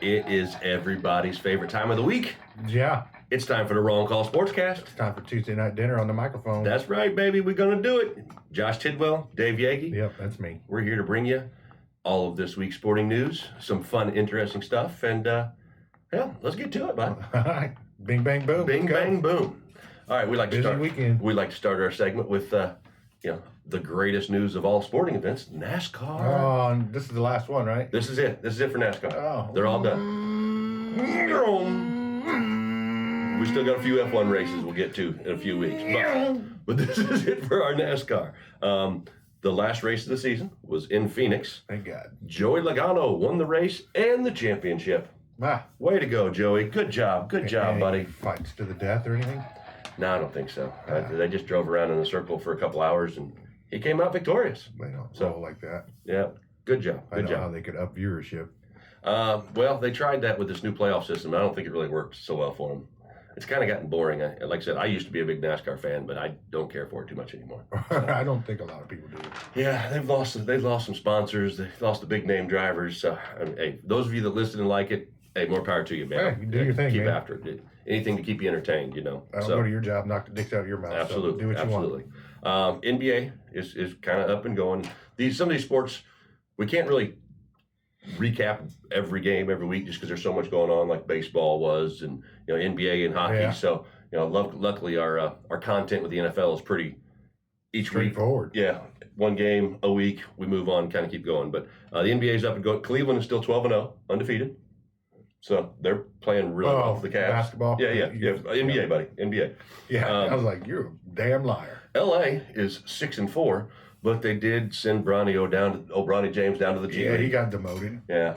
It is everybody's favorite time of the week. Yeah. It's time for the Wrong Call Sportscast. It's time for Tuesday night dinner on the microphone. That's right, baby. We're going to do it. Josh Tidwell, Dave Yeagy. Yep, that's me. We're here to bring you all of this week's sporting news, some fun, interesting stuff, and let's get to it, bud. All right. Bing, bang, boom. Bing, bang, boom. All right, we like to start our segment with the greatest news of all sporting events, NASCAR. Oh, and this is the last one, right? This is it. This is it for NASCAR. Oh. They're all done. We still got a few F1 races we'll get to in a few weeks. But this is it for our NASCAR. The last race of the season was in Phoenix. Thank God. Joey Logano won the race and the championship. Way to go, Joey. Good job. Good job, buddy. Fights to the death or anything? No, I don't think so. They just drove around in a circle for a couple hours, and he came out victorious. They don't roll like that. Yeah, good job. I don't know how they could up viewership. Well, they tried that with this new playoff system. I don't think it really worked so well for them. It's kind of gotten boring. Like I said, I used to be a big NASCAR fan, but I don't care for it too much anymore. So. I don't think a lot of people do. Yeah, they've lost some sponsors. They've lost the big name drivers. So, hey, those of you that listen and like it, hey, more power to you, man. Hey, you do your thing, Keep man. after it. Anything to keep you entertained, I don't go to your job, knock the dicks out of your mouth. Absolutely, So do what absolutely. you want. NBA is kind of up and going. Some of these sports, we can't really recap every game every week just because there's so much going on, like baseball was, and NBA and hockey. Yeah. So luckily our content with the NFL is pretty each week. Straightforward. Yeah, one game a week, we move on, kind of keep going. But the NBA is up and going. Cleveland is still 12-0, undefeated. So they're playing really well for the Cavs. Basketball? Yeah. NBA, buddy. NBA. Yeah, I was like, you're a damn liar. LA is 6-4, but they did send Bronny James down to the G League. Yeah, he got demoted. Yeah.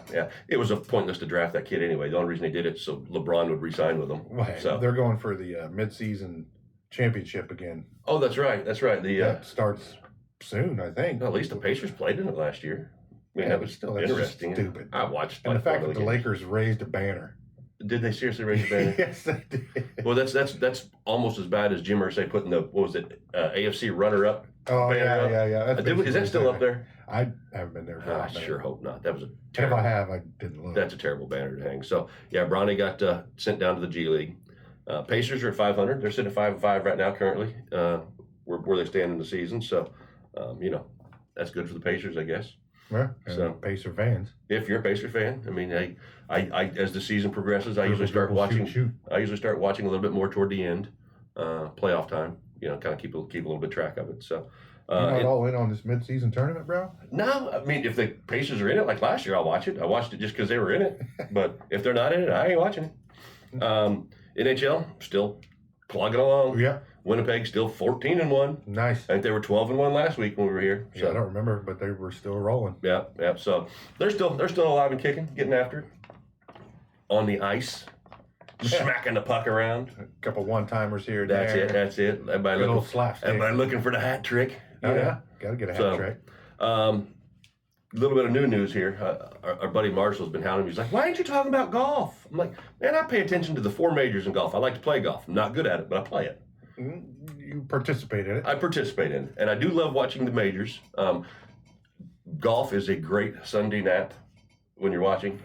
It was pointless to draft that kid anyway. The only reason they did it so LeBron would re-sign with them. Right. So they're going for the mid-season championship again. Oh, that's right. That starts soon, I think. At least the Pacers played in it last year. I mean, Yeah, that was still, that's interesting. stupid. I watched. And the fact that the games. Lakers raised a banner. Did they seriously raise the banner? Yes, they did. Well, that's almost as bad as Jim Irsay putting the AFC runner-up. Oh banner yeah. up. Is that still up there? I haven't been there for I sure hope not. That was a if I have, I didn't look. That's a terrible banner to hang. So yeah, Bronny got sent down to the G League. Pacers are at 500. They're sitting at 5-5 right now currently. Where they stand in the season. So that's good for the Pacers, I guess. Yeah, so Pacer fans. If you're a Pacer fan, I mean, I as the season progresses, I usually start watching. I usually start watching a little bit more toward the end, playoff time. Kind of keep a little bit track of it. So. You're not all in on this mid-season tournament, bro? No, I mean, if the Pacers are in it like last year, I'll watch it. I watched it just because they were in it. But if they're not in it, I ain't watching it. NHL still plugging along. Yeah. Winnipeg still 14-1. Nice. I think they were 12-1 last week when we were here. So. Yeah, I don't remember, but they were still rolling. Yeah. So they're still alive and kicking, getting after it. On the ice, smacking the puck around. A couple one-timers here. That's it. Everybody looking for the hat trick. Yeah. Got to get a hat trick. A little bit of new news here. Our buddy Marshall's been hounding me. He's like, "Why aren't you talking about golf?" I'm like, "Man, I pay attention to the 4 majors in golf. I like to play golf. I'm not good at it, but I play it." You participate in it. I participate in it, and I do love watching the majors. Golf is a great Sunday nap when you're watching.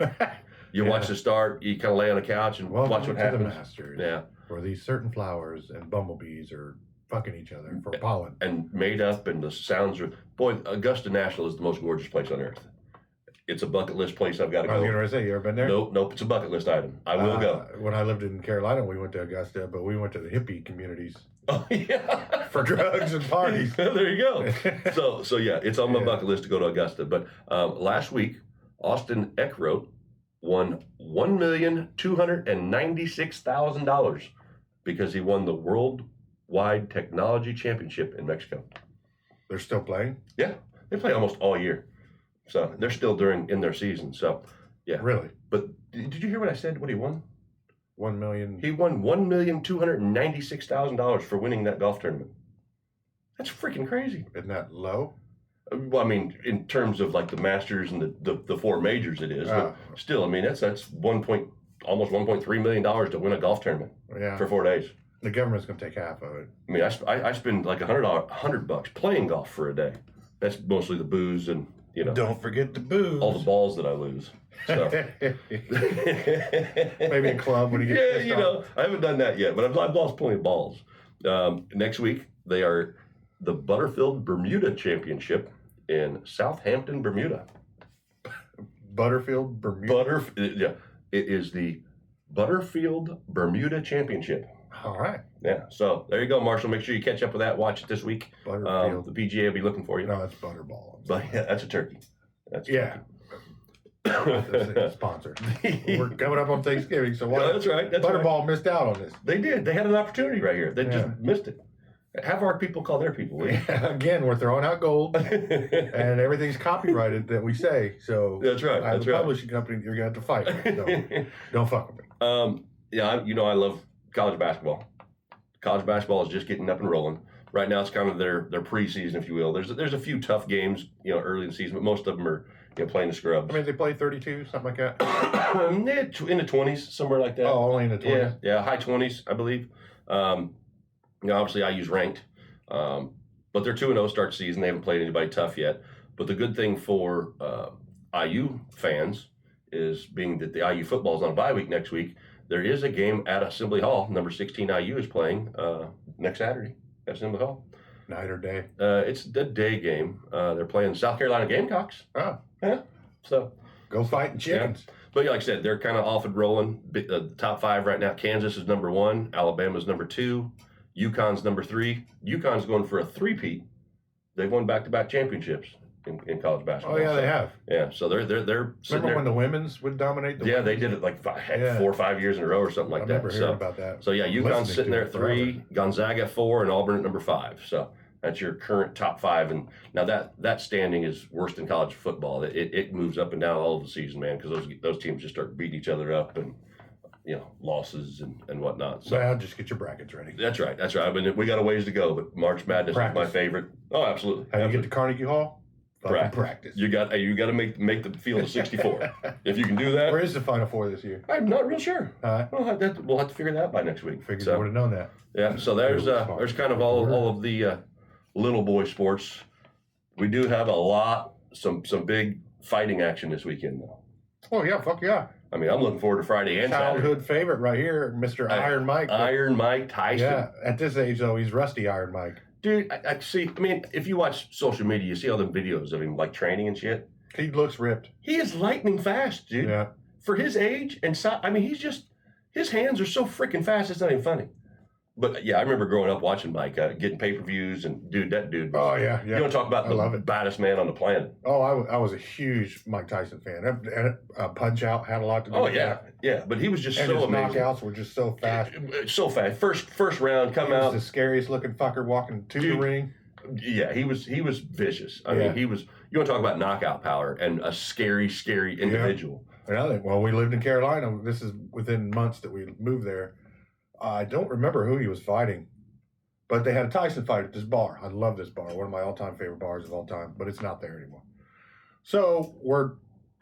You watch the start, you kind of lay on the couch and watch what happens. The Masters, yeah, where these certain flowers and bumblebees are fucking each other for pollen. And made up, and the sounds are... Boy, Augusta National is the most gorgeous place on earth. It's a bucket list place I've got to go. I was going to say, you ever been there? Nope, it's a bucket list item. I will go. When I lived in Carolina, we went to Augusta, but we went to the hippie communities. Oh, yeah. For drugs and parties. There you go. So yeah, it's on my bucket list to go to Augusta. But last week, Austin Eckroat won $1,296,000 because he won the Worldwide Technology Championship in Mexico. They're still playing? Yeah, they play almost all year. So they're still in their season. So yeah. Really? But did you hear what I said? What he won? 1 million. He won $1,296,000 for winning that golf tournament. That's freaking crazy. Isn't that low? Well, I mean, in terms of like the Masters and the 4 majors, it is. But still, I mean, that's almost $1.3 million to win a golf tournament for 4 days. The government's going to take half of it. I mean, I spend like $100 playing golf for a day. That's mostly the booze and you know, Don't forget the booze. all the balls that I lose. So maybe a club when you get yeah, pissed you off. know, I haven't done that yet, but I've lost plenty of balls. Next week they are the Butterfield Bermuda Championship in Southampton, Bermuda. Butterfield, Bermuda. Yeah, it is the Butterfield Bermuda Championship. All right. Yeah, so there you go, Marshall. Make sure you catch up with that. Watch it this week. Butterfield. The PGA will be looking for you. No, that's Butterball. But yeah, that's a turkey. That's a Yeah. That's a sponsor. We're coming up on Thanksgiving, so why? Yeah, that's right. That's Butterball right. missed out on this. They did. They had an opportunity right here. They just missed it. Have our people call their people. Will you? Again, we're throwing out gold, and everything's copyrighted that we say. So That's right. I have That's a right. publishing company you're gonna have to fight with. So don't fuck with me. Yeah, you know I love college basketball. College basketball is just getting up and rolling. Right now, it's kind of their preseason, if you will. There's a few tough games, you know, early in the season, but most of them are playing the scrubs. I mean, they play 32, something like that. In the 20s, somewhere like that. Oh, only in the 20s. Yeah, high 20s, I believe. You know, obviously, I use ranked, but they're 2-0 start season. They haven't played anybody tough yet. But the good thing for IU fans is being that the IU football is on a bye week next week. There is a game at Assembly Hall. Number 16 IU is playing next Saturday at Assembly Hall. Night or day? It's the day game. They're playing South Carolina Gamecocks. Oh, Yeah. So go fighting chickens. But yeah, like I said, they're kind of off and rolling. The top 5 right now. Kansas is number 1. Alabama's number 2. UConn's number 3. UConn's going for a 3-peat. They've won back-to-back championships in college basketball. Oh yeah, So, they have. Yeah, so they're sitting Remember there. when the women's would dominate? Yeah, they did it like 4 or 5 years in a row or something like I that. remember hearing about that. So yeah, UConn's Listening sitting to there it at 3, forever. Gonzaga at 4, and Auburn at number 5. So that's your current top 5. And now that standing is worse than college football. It moves up and down all of the season, man, because those teams just start beating each other up and losses and whatnot. So Well, just get your brackets ready. that's right. I mean, we got a ways to go, but March Madness is my Practice. favorite. Oh, absolutely. How you get Absolutely. to Carnegie Hall? Fucking Practice. You got to make the field of 64. If you can do that. Where is the Final Four this year? I'm not real sure. Huh? We'll have to figure that out by next week. Figured So, you would have known that. yeah, so there's kind of all of the little boy sports. We do have some big fighting action this weekend though. Oh yeah, fuck yeah. I mean, I'm looking forward to Friday and Saturday. Childhood favorite right here, Mr. Iron Mike. Iron Mike Tyson. Yeah, at this age though, he's rusty Iron Mike. Dude, I see. I mean, if you watch social media, you see all the videos of him like training and shit. He looks ripped. He is lightning fast, dude. Yeah. For his age and size, I mean, his hands are so freaking fast. It's not even funny. But yeah, I remember growing up watching Mike, getting pay-per-views, and that dude. Oh yeah, You yeah. want to talk about I love the it. baddest man on the planet? Oh, I was a huge Mike Tyson fan. And Punch Out had a lot to do Oh with yeah, that. yeah. But he was just And so his amazing. knockouts were just so fast. So fast. First round, come He was out. the scariest looking fucker walking to the Dude. ring. Yeah, he was vicious. I Yeah. mean, he was. You want to talk about knockout power and a scary individual. And I think, well, we lived in Carolina. This is within months that we moved there. I don't remember who he was fighting, but they had a Tyson fight at this bar. I love this bar, one of my all-time favorite bars of all time, but it's not there anymore. So we're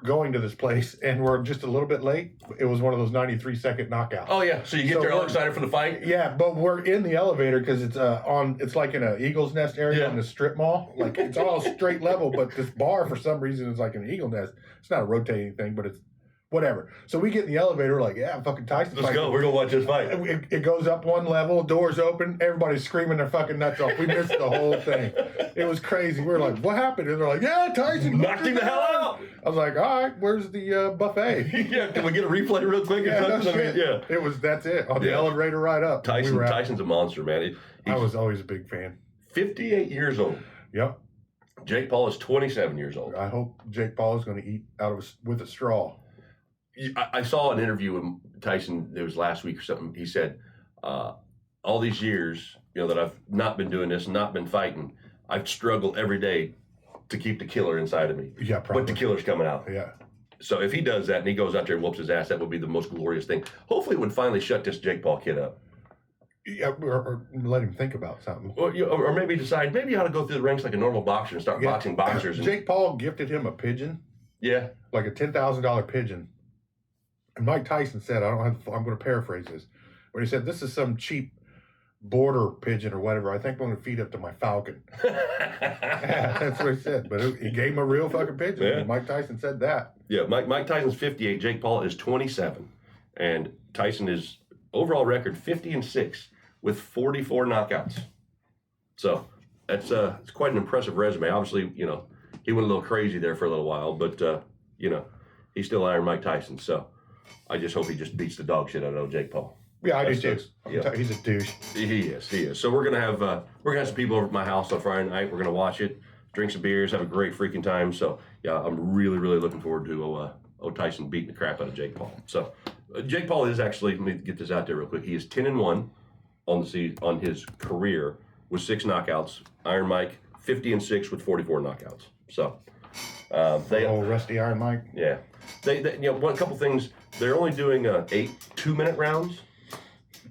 going to this place, and we're just a little bit late. It was one of those 93-second knockouts. Oh yeah, so you get So there all we're- excited for the fight. Yeah, but we're in the elevator because it's like in an Eagle's Nest area Yeah. in the strip mall. Like it's all straight level, but this bar for some reason is like an Eagle Nest. It's not a rotating thing, but it's whatever. So we get in the elevator, like, yeah, fucking Tyson. Let's fight. go. We're gonna watch this fight. It goes up one level, doors open, everybody's screaming their fucking nuts off. We missed the whole thing. It was crazy. We were like, what happened? And they're like, yeah, Tyson Knocked him the hell out. I was like, all right, where's the buffet? Yeah, can we get a replay real quick? or Yeah, no something? I mean, shit. yeah. That's it. On the Yeah. elevator right up. We were out. Tyson's a monster, man. I He's was always a big fan. 58 years old. Yep. Jake Paul is 27 years old. I hope Jake Paul is going to eat with a straw. I saw an interview with Tyson. It was last week or something. He said, all these years, that I've not been doing this, not been fighting, I've struggled every day to keep the killer inside of me. Yeah, probably. But the killer's coming out. Yeah. So if he does that and he goes out there and whoops his ass, that would be the most glorious thing. Hopefully it would finally shut this Jake Paul kid up. Yeah, or let him think about something. Or maybe decide, maybe he ought to go through the ranks like a normal boxer and start boxing boxers. And, Jake Paul gifted him a pigeon, yeah. like a $10,000 pigeon. And Mike Tyson said, I'm going to paraphrase this, but he said, this is some cheap border pigeon or whatever. I think I'm going to feed it to my falcon. Yeah, that's what he said. But he gave him a real fucking pigeon. Yeah. Mike Tyson said that. Yeah, Mike Tyson's 58. Jake Paul is 27. And Tyson is overall record 50-6 with 44 knockouts. So that's it's quite an impressive resume. Obviously, he went a little crazy there for a little while, but he's still Iron Mike Tyson. So I just hope he just beats the dog shit out of Jake Paul. Yeah, I do too. Yeah. He's a douche. He is. So we're gonna have some people over at my house on Friday night. We're gonna watch it, drink some beers, have a great freaking time. So yeah, I'm really looking forward to Tyson beating the crap out of Jake Paul. So Jake Paul is actually, let me get this out there real quick. He is 10-1 on his career with 6 knockouts. Iron Mike 50-6 with 44 knockouts. So Rusty Iron Mike. Yeah, they one couple things. They're only doing 8 2-minute rounds.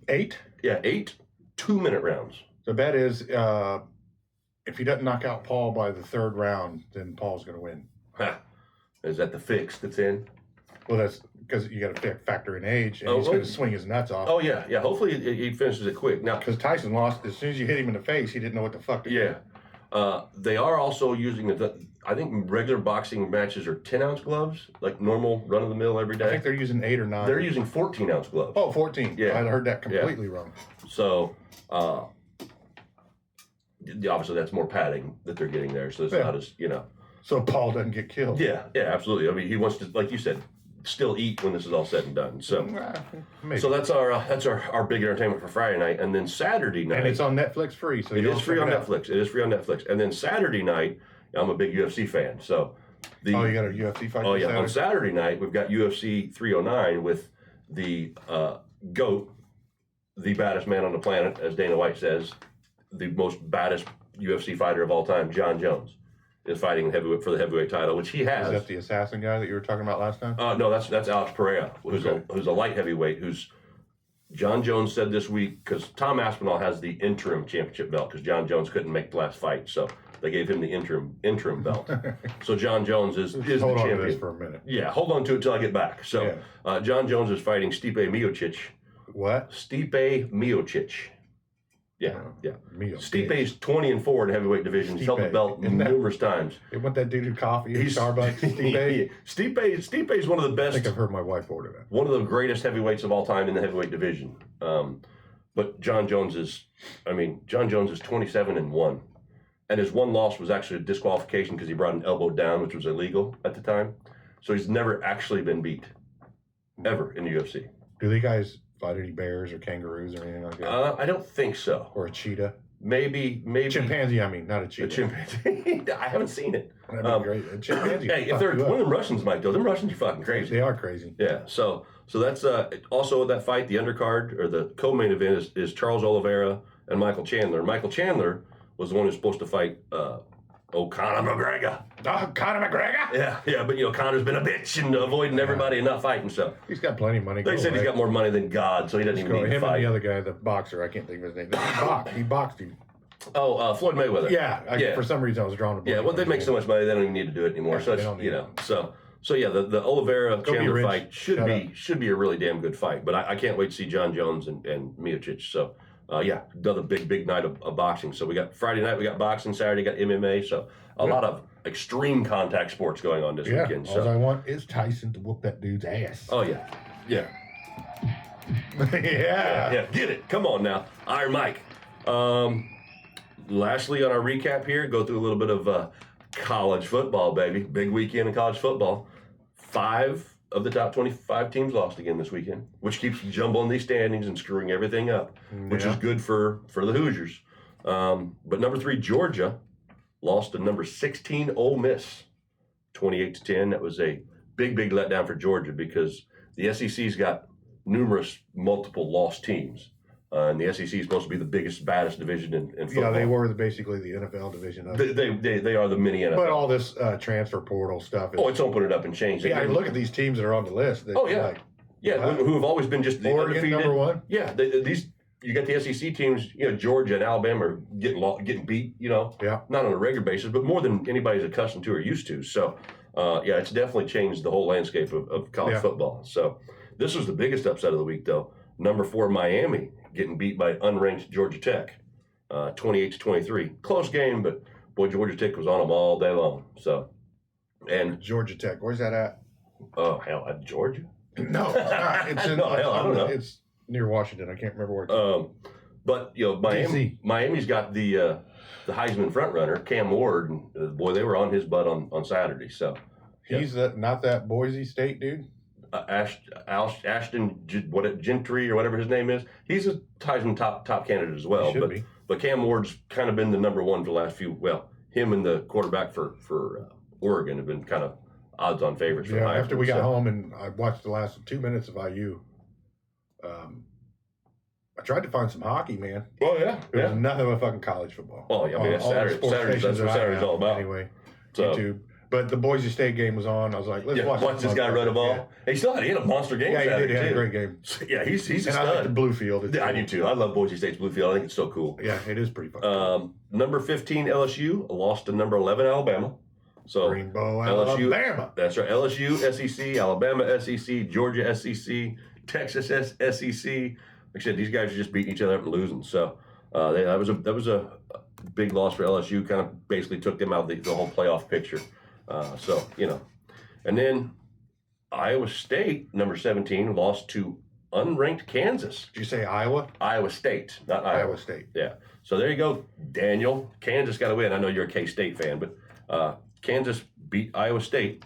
8? Yeah, 8 2-minute rounds. The bet is if he doesn't knock out Paul by the 3rd round, then Paul's going to win. Ha. Is that the fix that's in? Well, that's because you got to factor in age, and he's going to swing his nuts off. Oh yeah. Hopefully he finishes it quick. Now, because Tyson lost as soon as you hit him in the face, he didn't know what the fuck to do. Yeah. They are also using I think regular boxing matches are 10-ounce gloves, like normal run-of-the-mill every day. I think they're using 8 or 9. They're using 14-ounce gloves. Oh, 14. Yeah. I heard that completely wrong. So, obviously that's more padding that they're getting there, so it's not as, So Paul doesn't get killed. Yeah, absolutely. I mean, he wants to, like you said, still eat when this is all said and done. So, Maybe. so that's our big entertainment for Friday night, and then Saturday night. And it's on Netflix free, so it is free on Netflix. It is free on Netflix, and then Saturday night, I'm a big UFC fan, so. You got a UFC fight? Oh yeah, Saturday? On Saturday night we've got UFC 309 with the GOAT, the baddest man on the planet, as Dana White says, the most baddest UFC fighter of all time, John Jones, is fighting for the heavyweight title, which he has. Is that the assassin guy that you were talking about last time? No, that's Alex Pereira, who's a light heavyweight. John Jones said this week, because Tom Aspinall has the interim championship belt, because John Jones couldn't make the last fight, so they gave him the interim belt. So John Jones is the champion. Hold on to this for a minute. Yeah, hold on to it till I get back. So John Jones is fighting Stipe Miocic. What? Stipe Miocic. Yeah. Stipe's 20-4 in heavyweight division. He's held the belt numerous times. Want that dude who coffee at Starbucks? Stipe? Stipe's one of the best. I think I've heard my wife order that. One of the greatest heavyweights of all time in the heavyweight division. But John Jones is 27-1. And his one loss was actually a disqualification because he brought an elbow down, which was illegal at the time. So he's never actually been beat, ever, in the UFC. Do they guys fight any bears or kangaroos or anything like that? I don't think so. Or a cheetah? Maybe. Chimpanzee, not a cheetah. A chimpanzee. I haven't seen it. That'd be great. A chimpanzee. Hey, if they're one of them Russians might though. Them Russians are fucking crazy. They are crazy. Yeah. So that's also that fight, the undercard or the co-main event is Charles Oliveira and Michael Chandler. Michael Chandler was the one who's supposed to fight Conor McGregor. Oh, Conor McGregor? Yeah, but Conor's been a bitch and avoiding everybody and not fighting, so. He's got plenty of money. They said he's got more money than God, so he doesn't even need to fight. Him and the other guy, the boxer, I can't think of his name. He boxed him. Oh, Floyd Mayweather. Yeah, for some reason I was drawn to well, they make so much money, they don't even need to do it anymore. So, the Oliveira Chandler fight should be a really damn good fight. But I can't wait to see John Jones and Miocic. So, another big night of boxing. So we got Friday night, we got boxing. Saturday, got MMA. So a lot of extreme contact sports going on this weekend. So all I want is Tyson to whoop that dude's ass. Oh yeah. Yeah. Get it. Come on now, Iron Mike. Lastly, on our recap here, go through a little bit of college football, baby. Big weekend in college football. 5 of the top 25 teams lost again this weekend, which keeps jumbling these standings and screwing everything up, which is good for the Hoosiers. But number 3, Georgia, lost to number 16, Ole Miss, 28-10. That was a big letdown for Georgia because the SEC's got multiple lost teams. And the SEC is supposed to be the biggest, baddest division in football. Yeah, they were basically the NFL division of it. They are the mini NFL. But all this transfer portal stuff. It's opened it up and changed it. Yeah, look at these teams that are on the list. Who have always been just the Oregon, undefeated. number 1. Yeah, you got the SEC teams. Georgia and Alabama are getting beat. Not on a regular basis, but more than anybody's accustomed to or used to. So, it's definitely changed the whole landscape of college football. So, this was the biggest upset of the week, though. Number 4 Miami getting beat by unranked Georgia Tech, 28-23. Close game, but boy, Georgia Tech was on them all day long. So, and Georgia Tech, where's that at? oh hell, at Georgia? No, it's not. It's in. No, hell, I don't know. It's near Washington. I can't remember where. It's But Miami's got the Heisman front runner Cam Ward, and boy, they were on his butt on Saturday. So he's not that Boise State dude. Ashton Gentry or whatever his name is. He's a Heisman top candidate as well. But Cam Ward's kind of been the number one for the last few. Well, him and the quarterback for Oregon have been kind of odds-on favorites. Yeah. After we got home and I watched the last 2 minutes of IU. I tried to find some hockey, man. Oh yeah, There was nothing but fucking college football. Oh yeah, I mean, it's Saturday. That's what Saturday's all about. Anyway, So, YouTube. But the Boise State game was on. I was like, let's watch this guy run the ball. Yeah. He had a monster game. Yeah, he Saturday did. He had too. a great game. Yeah, he's a And I like the stud. blue field. Yeah, I do too. I love Boise State's blue field. I think it's so cool. Yeah, it is pretty fun. Number 15 LSU lost to number 11 Alabama. So Rainbow, LSU, Alabama. That's right. LSU SEC, Alabama SEC, Georgia SEC, Texas SEC. Like I said, these guys are just beating each other up and losing. So that was a big loss for LSU. Kind of basically took them out of the whole playoff picture. So and then Iowa State, number 17, lost to unranked Kansas. Did you say Iowa? Iowa State, not Iowa State. Yeah. So there you go, Daniel. Kansas got to win. I know you're a K-State fan, but Kansas beat Iowa State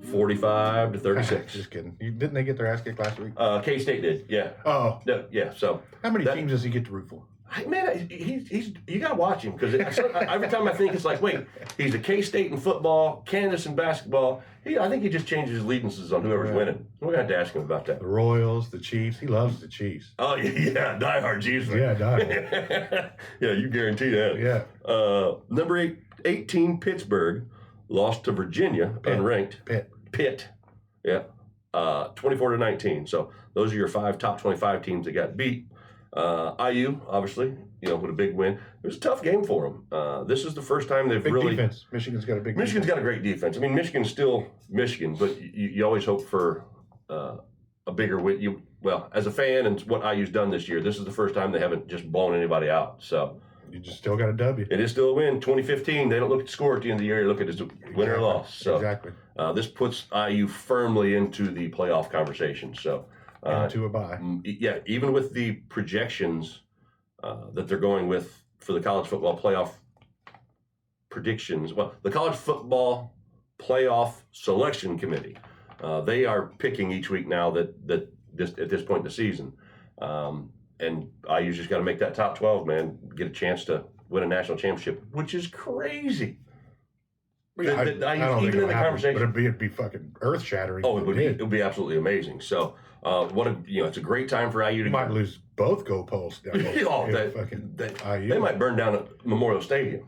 45-36. Just kidding. Didn't they get their ass kicked last week? K-State did, yeah. Oh. No, yeah, so. How many teams does he get to root for? Man, he's you got to watch him because every time I think it's like, wait, he's a K-State in football, Kansas in basketball. I think he just changes his allegiances on whoever's winning. We're going to have to ask him about that. The Royals, the Chiefs. He loves the Chiefs. Oh, yeah, diehard Chiefs. Yeah, diehard. Yeah, you guarantee that. Yeah. Number 18, Pittsburgh, lost to Virginia, unranked. Pitt. Yeah. 24-19. So those are your 5 top 25 teams that got beat. IU, obviously, with a big win. It was a tough game for them. This is the first time they've big really. Defense. Michigan's got a great defense. I mean, Michigan's still Michigan, but you always hope for a bigger win. As a fan and what IU's done this year, this is the first time they haven't just blown anybody out. So you just still got a W. It is still a win. 2015, they don't look at the score at the end of the year. They look at it as a win or loss. So exactly. This puts IU firmly into the playoff conversation. So. Into a bye. Yeah, even with the projections that they're going with for the college football playoff predictions, the college football playoff selection committee, they are picking each week now that at this point in the season, and IU's just got to make that top 12, man, get a chance to win a national championship, which is crazy. I don't think even in the conversation, but it'd be fucking earth shattering. Oh, it would be absolutely amazing. So, it's a great time for IU to. You might lose both goalposts. They might burn down Memorial Stadium.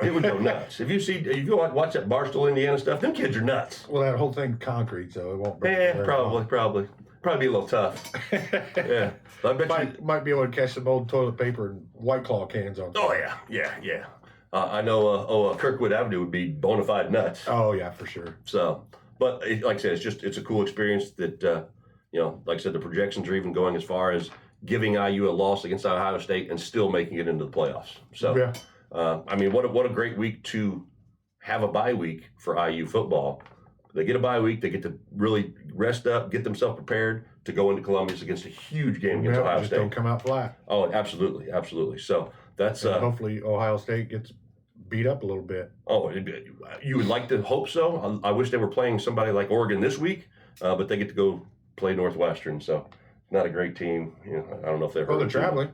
It would go nuts. If you watch that Barstool, Indiana stuff, them kids are nuts. Well, that whole thing concrete, so it won't burn. Yeah, probably be a little tough. Yeah, I bet might be able to catch some old toilet paper and White Claw cans on. Oh yeah. I know Kirkwood Avenue would be bona fide nuts. Oh, yeah, for sure. So, but like I said, it's a cool experience that, like I said, the projections are even going as far as giving IU a loss against Ohio State and still making it into the playoffs. So, yeah. What a great week to have a bye week for IU football. They get a bye week. They get to really rest up, get themselves prepared to go into Columbus against a huge game against Ohio State. Don't come out flat. Oh, absolutely. So that's hopefully Ohio State gets beat up a little bit. Oh, you would like to hope so. I wish they were playing somebody like Oregon this week, but they get to go play Northwestern, so not a great team. I don't know if they're. Well, they're traveling.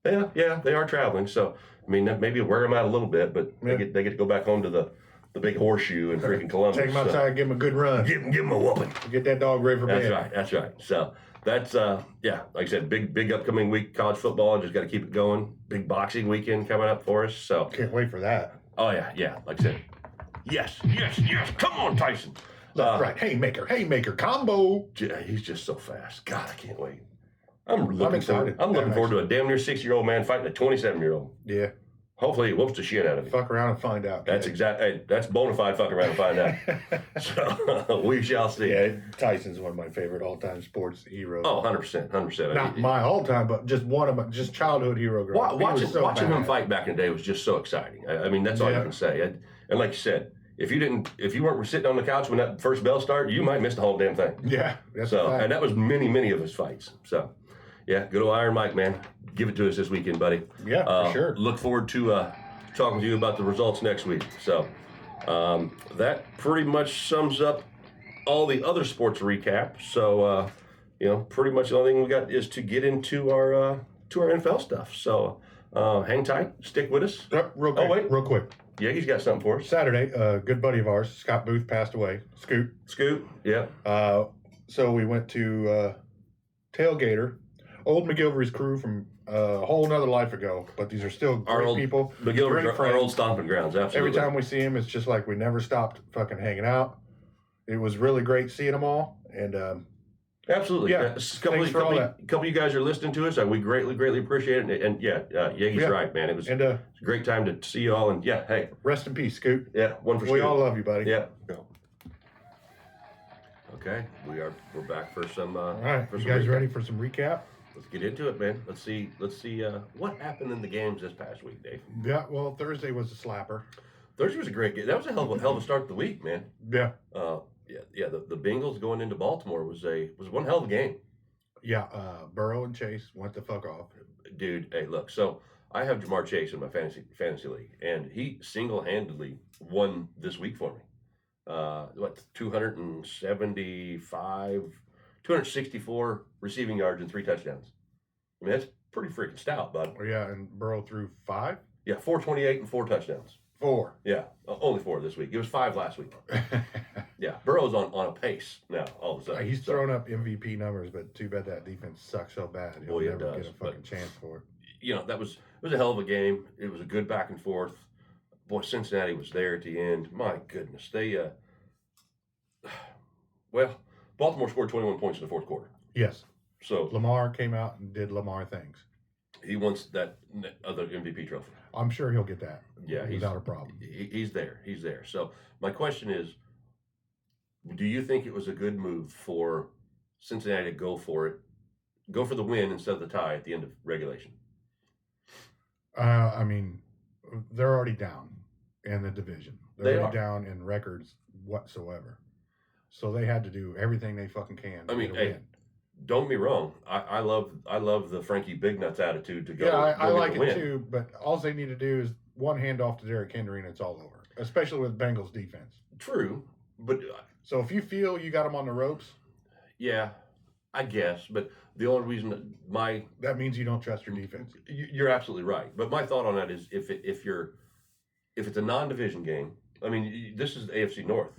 Yeah, they are traveling. So maybe wear them out a little bit, but they get to go back home to the big horseshoe in freaking Columbus. Take them outside, give them a good run. Give them a whooping. Get that dog ready for bed. That's right. So that's like I said, big upcoming week college football. Just got to keep it going. Big boxing weekend coming up for us. So can't wait for that. Oh yeah. Like I said, yes. Come on, Tyson. Right, haymaker combo. Yeah, he's just so fast. God, I can't wait. I'm excited. Forward, I'm looking forward to a damn near 6-year-old man fighting a 27-year-old. Yeah. Hopefully, it whoops the shit out of you. Fuck around and find out. That's exactly. That's bona fide fuck around and find out. So we shall see. Yeah, Tyson's one of my favorite all-time sports heroes. Oh, 100%, 100%. Not my all-time, but just one of my childhood hero. Watching him fight back in the day was just so exciting. I mean, that's all you can say. And like you said, if you weren't sitting on the couch when that first bell started, you might miss the whole damn thing. Yeah, that's so. a fact. And that was many of his fights. So, yeah, good old Iron Mike, man. Give it to us this weekend, buddy. Yeah, for sure. Look forward to talking to you about the results next week. So, that pretty much sums up all the other sports recap. So, pretty much the only thing we got is to get into our NFL stuff. So, hang tight, stick with us. Real quick. Yeagy's got something for us. Saturday, a good buddy of ours, Scott Booth, passed away. Scoot. Yeah. So we went to Tailgater, old McGilvery's crew from a whole nother life ago, but these are still great people. McGilvery's our old stomping grounds, absolutely. Every time we see him, it's just like we never stopped fucking hanging out. It was really great seeing them all, and absolutely. Yeah. A couple of you guys are listening to us. We greatly appreciate it. And Yeagy's right, man. It was a great time to see you all. And hey. Rest in peace, Scoot. Yeah, one for Scoot. We all love you, buddy. Yeah. Okay, we're back for some. All right, you guys ready for some recap? Let's get into it, man. Let's see what happened in the games this past week, Dave. Yeah, well, Thursday was a slapper. Thursday was a great game. That was a hell of a start to the week, man. Yeah. The Bengals going into Baltimore was one hell of a game. Yeah, Burrow and Chase went the fuck off. Dude, hey, look, so I have Jamar Chase in my fantasy league, and he single-handedly won this week for me. 264 receiving yards and 3 touchdowns. I mean, that's pretty freaking stout, bud. Yeah, and Burrow threw 5? Yeah, 428 and 4 touchdowns. 4. Yeah, only 4 this week. It was 5 last week. Yeah, Burrow's on a pace now, all of a sudden. He's throwing up MVP numbers, but too bad that defense sucks so bad. He'll never get a fucking chance for it. It was a hell of a game. It was a good back and forth. Boy, Cincinnati was there at the end. My goodness. Baltimore scored 21 points in the fourth quarter. Yes. So Lamar came out and did Lamar things. He wants that other MVP trophy. I'm sure he'll get that. Yeah, without a problem. He's there. He's there. So my question is, do you think it was a good move for Cincinnati to go for the win instead of the tie at the end of regulation? I mean, they're already down in the division. They're already down in records whatsoever. So they had to do everything they fucking can. I mean, hey, don't get me wrong. I love the Frankie Big Nuts attitude to go. Yeah, I like it too. But all they need to do is one handoff to Derrick Henry and it's all over. Especially with Bengals defense. True, but so if you feel you got them on the ropes, yeah, I guess. But the only reason that means you don't trust your defense. You're absolutely right. But my thought on that is if it's a non-division game. I mean, this is AFC North.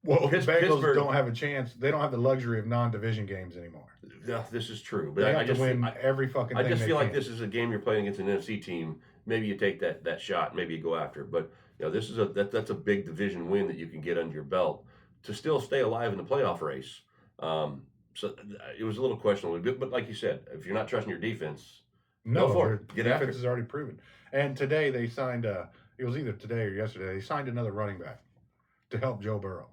Well, the Bengals don't have a chance. They don't have the luxury of non-division games anymore. Yeah, this is true. But they have to win every fucking thing. I just feel like this is a game you're playing against an NFC team. Maybe you take that shot. Maybe you go after it. But this is that's a big division win that you can get under your belt to still stay alive in the playoff race. So it was a little questionable. But like you said, if you're not trusting your defense, go for it. Get defense is already proven. And today they signed. It was either today or yesterday. They signed another running back to help Joe Burrow.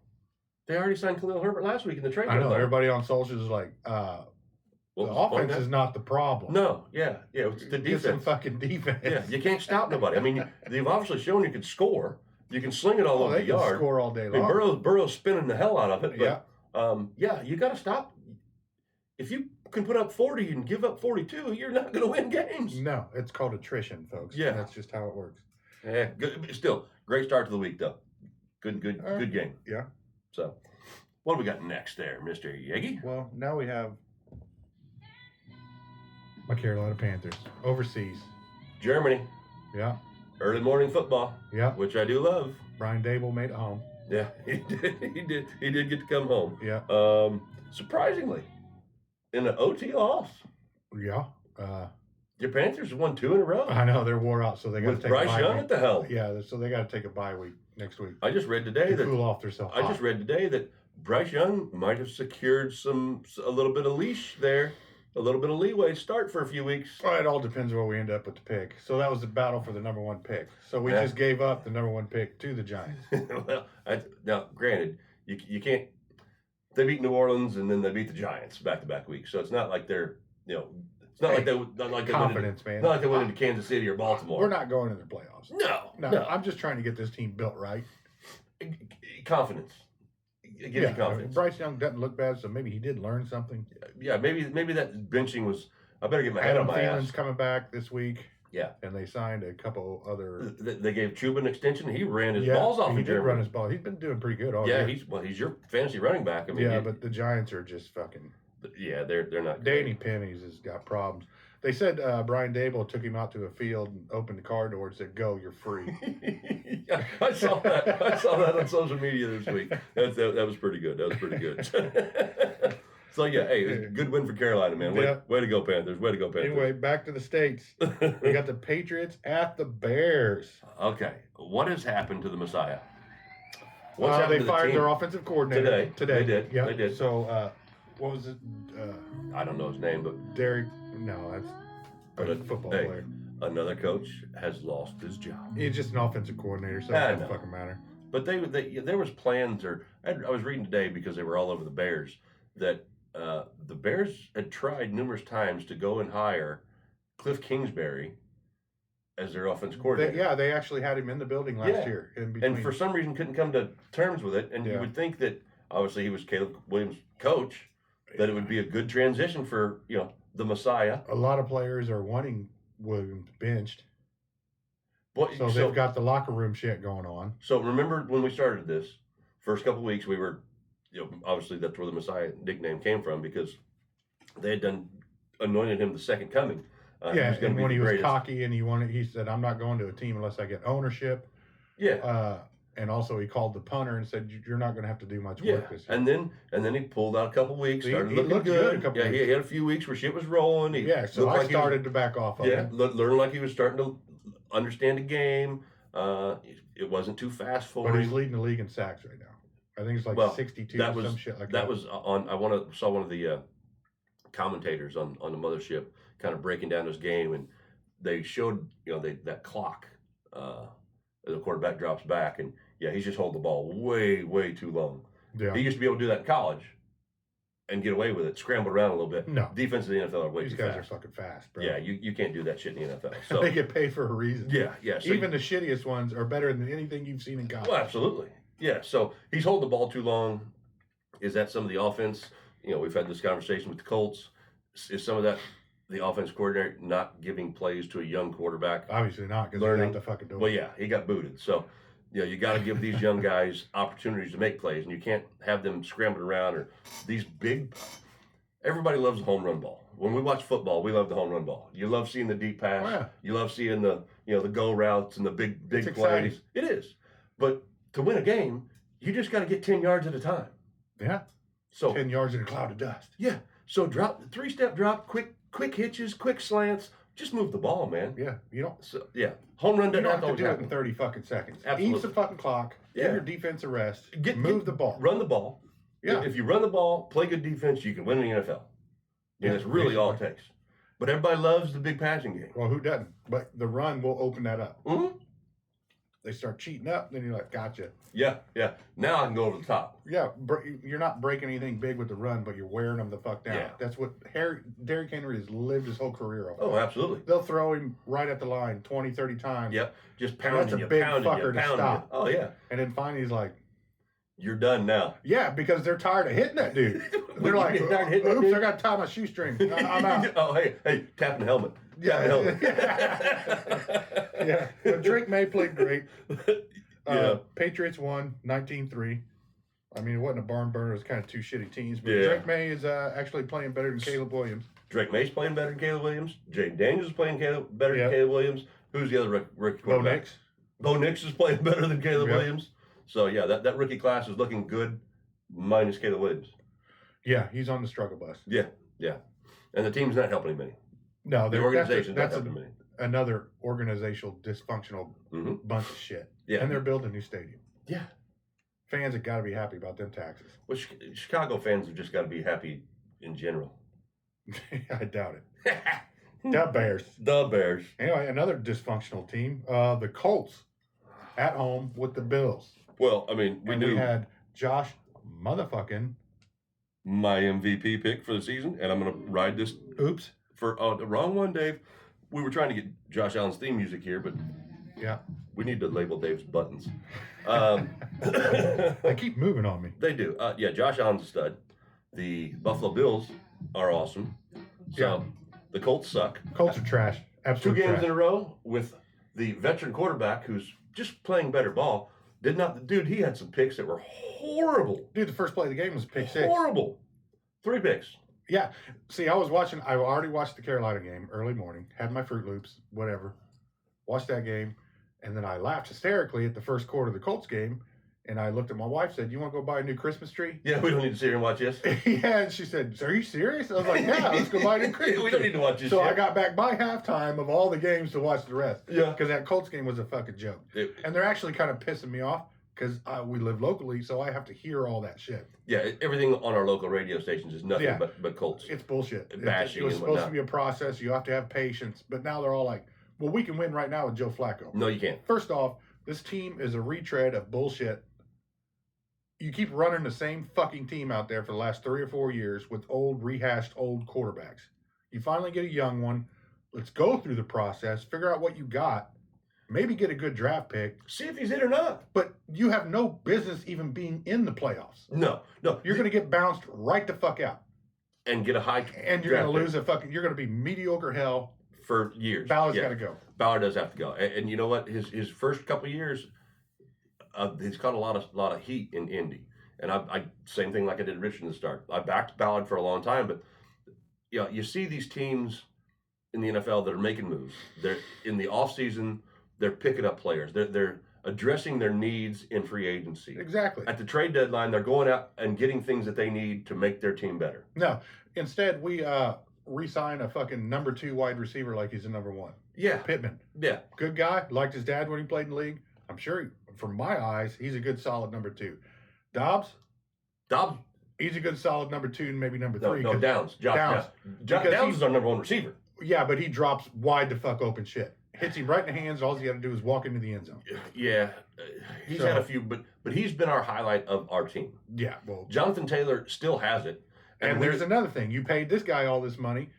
They already signed Khalil Herbert last week in the trade. I know. Everybody on social is like, the offense is not the problem. No, it's the defense. Get some fucking defense. Yeah, you can't stop nobody. I mean, they've obviously shown you can score. You can sling it all over the yard. They can score all day long. I mean, Burrow's spinning the hell out of it. But, you got to stop. If you can put up 40 and give up 42, you're not going to win games. No, it's called attrition, folks. Yeah, that's just how it works. Yeah, good. Still, great start to the week, though. Good game. Yeah. So, what do we got next there, Mr. Yeagy? Well, now we have my Carolina Panthers overseas. Germany. Yeah. Early morning football. Yeah. Which I do love. Brian Dable made it home. Yeah, he did. He did get to come home. Yeah. Surprisingly, in an OT loss. Yeah. Your Panthers won 2 in a row. I know they're wore out, so they got to take Bryce a bye Young week. At the hell. Yeah, so they got to take a bye week next week. I just read today that cool off themselves. Just read today that Bryce Young might have secured a little bit of leash there a little bit of leeway to start for a few weeks. Well, it all depends where we end up with the pick. So that was the battle for the number 1 pick. So we Yeah. just gave up the number 1 pick to the Giants. Well, now granted, you can't. They beat New Orleans and then they beat the Giants back-to-back weeks. So it's not like they're it's not like they Confidence, man. not like they went into Kansas City or Baltimore. We're not going into the playoffs. No. I'm just trying to get this team built right. Confidence. It gives you confidence. Bryce Young doesn't look bad, so maybe he did learn something. Yeah, maybe that benching was. I better get my head on Adam my Thielen's ass. coming back this week. Yeah, and they signed a couple other. They gave Chuba an extension. He ran his balls off. He did run his ball. He's been doing pretty good all year. He's your fantasy running back. I mean, but the Giants are just fucking. Yeah, they're not. Danny Pennies has got problems. They said Brian Dable took him out to a field and opened the car door and said, "Go, you're free." Yeah, I saw that on social media this week. That was pretty good. So yeah, hey, it was a good win for Carolina, man. Way to go, Panthers. Way to go, Panthers. Anyway, back to the States. We got the Patriots at the Bears. Okay, what has happened to the Messiah? They fired their offensive coordinator today. They did. Yeah. They did. So what was it? I don't know his name, but Derek. No, that's a football player. Another coach has lost his job. He's just an offensive coordinator, so it doesn't fucking matter. But there was plans, or I was reading today because they were all over the Bears, that the Bears had tried numerous times to go and hire Cliff Kingsbury as their offensive coordinator. They actually had him in the building last year. And for some reason couldn't come to terms with it. And you would think that, obviously he was Caleb Williams' coach, that it would be a good transition for, the Messiah. A lot of players are wanting Williams benched. So they've got the locker room shit going on. So remember when we started this, first couple of weeks we were, obviously that's where the Messiah nickname came from, because they had anointed him the second coming. And when he was cocky and he said, "I'm not going to a team unless I get ownership." Yeah. And also he called the punter and said, "You're not going to have to do much work this year." And then he pulled out a couple weeks, started looking looked good. He had a few weeks where shit was rolling. So I started to back off of him. Learned like he was starting to understand the game. It wasn't too fast for him. But he's leading the league in sacks right now. I think it's like 62 or some shit like that. That was on. Saw one of the commentators on the mothership kind of breaking down his game, and they showed that clock. The quarterback drops back, and he's just holding the ball way too long. Yeah. He used to be able to do that in college and get away with it, scramble around a little bit. No. Defense in the NFL are way too fast. These guys are fucking fast, bro. Yeah, you can't do that shit in the NFL. So they get paid for a reason. Yeah. So even the shittiest ones are better than anything you've seen in college. Well, absolutely. Yeah, so he's holding the ball too long. Is that some of the offense? We've had this conversation with the Colts. Is some of that the offense coordinator not giving plays to a young quarterback? Obviously not, because he's out the fucking door. Well, yeah, he got booted. So, you got to give these young guys opportunities to make plays, and you can't have them scrambling around or these big. Everybody loves the home run ball. When we watch football, we love the home run ball. You love seeing the deep pass. Oh, yeah. You love seeing the the go routes and the big plays. Exciting. It is, but to win a game, you just got to get 10 yards at a time. Yeah. So 10 yards in a cloud of dust. Yeah. So drop 3-step drop, quick hitches, quick slants. Just move the ball, man. Yeah. Home run You doesn't don't have to do happen. it in 30 fucking seconds. Absolutely. Ease the fucking clock. Yeah. Give your defense a rest. Move the ball. Run the ball. Yeah. If you run the ball, play good defense, you can win in the NFL. And that's really all it takes. But everybody loves the big passing game. Well, who doesn't? But the run will open that up. Mm-hmm. They start cheating up, then you're like, gotcha. Yeah. Now I can go over the top. Yeah, you're not breaking anything big with the run, but you're wearing them the fuck down. Yeah. That's what Derrick Henry has lived his whole career off. Oh, absolutely. They'll throw him right at the line 20, 30 times. Yep. Just And pounding that's a you, big pounding fucker you, to pounding stop. you. Oh, yeah. And then finally he's like, you're done now. yeah, because they're tired of hitting that dude. They're like, You're tired of hitting that oops, dude? I got to tie my shoestring. I'm out. Oh, hey, tapping the helmet. Yeah. Tapping the helmet. Yeah. But Drake May played great. Yeah. Patriots won 19-3. I mean, it wasn't a barn burner. It was kind of two shitty teams. But Yeah. Drake May is actually playing better than Caleb Williams. Drake May's playing better than Caleb Williams. Jaden Daniels is playing better Yep. than Caleb Williams. Who's the other rookie Bo quarterback? Nix. Bo Nix is playing better than Caleb Yep. Williams. So, yeah, that rookie class is looking good, minus Caleb Williams. Yeah, he's on the struggle bus. Yeah. And the team's not helping him any. No, The organization's that's not helping him any. another organizational dysfunctional Mm-hmm. bunch of shit. Yeah. And they're building a new stadium. Yeah. Fans have got to be happy about them taxes. Well, Chicago fans have just got to be happy in general. I doubt it. The Bears. The Bears. Anyway, another dysfunctional team, the Colts, at home with the Bills. Well, I mean, We had Josh motherfucking. My MVP pick for the season, and I'm going to ride this. Oops. For the wrong one, Dave. We were trying to get Josh Allen's theme music here, but yeah, we need to label Dave's buttons. They keep moving on me. They do. Yeah, Josh Allen's a stud. The Buffalo Bills are awesome. So the Colts suck. Colts are trash. Absolute 2 games trash. in a row with the veteran quarterback who's just playing better ball. Dude, he had some picks that were horrible. Dude, the first play of the game was pick 6. Horrible. 3 picks. Yeah. See, I already watched the Carolina game early morning, had my Fruit Loops, whatever. Watched that game, and then I laughed hysterically at the first quarter of the Colts game, and I looked at my wife, said, "You want to go buy a new Christmas tree?" Yeah, we don't need to sit here and watch this. Yeah, and she said, "Are you serious?" I was like, "Yeah, let's go buy a new Christmas tree." We don't need to watch this So shit. I got back by halftime of all the games to watch the rest. Yeah. Because that Colts game was a fucking joke. And they're actually kind of pissing me off because we live locally, so I have to hear all that shit. Yeah, everything on our local radio stations is nothing but Colts. It's bullshit. Bashing It was and supposed whatnot. to be a process. You have to have patience. But now they're all like, well, we can win right now with Joe Flacco. No, you can't. First off, this team is a retread of bullshit. You keep running the same fucking team out there for the last 3 or 4 years with rehashed old quarterbacks. You finally get a young one. Let's go through the process, figure out what you got, maybe get a good draft pick. See if he's in or not. But you have no business even being in the playoffs. No. You're going to get bounced right the fuck out. And get a high And you're going to lose you're going to be mediocre hell. For years. Ballard's got to go. Ballard does have to go. And you know what? His first couple of years, he's caught a lot of heat in Indy. And I same thing like I did Rich in the start. I backed Ballard for a long time, but you see these teams in the NFL that are making moves. They're in the offseason, they're picking up players. They're addressing their needs in free agency. Exactly. At the trade deadline, they're going out and getting things that they need to make their team better. No. Instead, we re-sign a fucking number 2 wide receiver like he's a number 1. Yeah. Pittman. Yeah. Good guy. Liked his dad when he played in the league. I'm sure, from my eyes, he's a good solid number 2. Dobbs, he's a good solid number 2 and maybe number 3. No, Downs. Downs is our number 1 receiver. Yeah, but he drops wide the fuck open shit. Hits him right in the hands. All he got to do is walk into the end zone. Yeah. He's had a few, but he's been our highlight of our team. Yeah, well. Jonathan Taylor still has it. And there's another thing. You paid this guy all this money.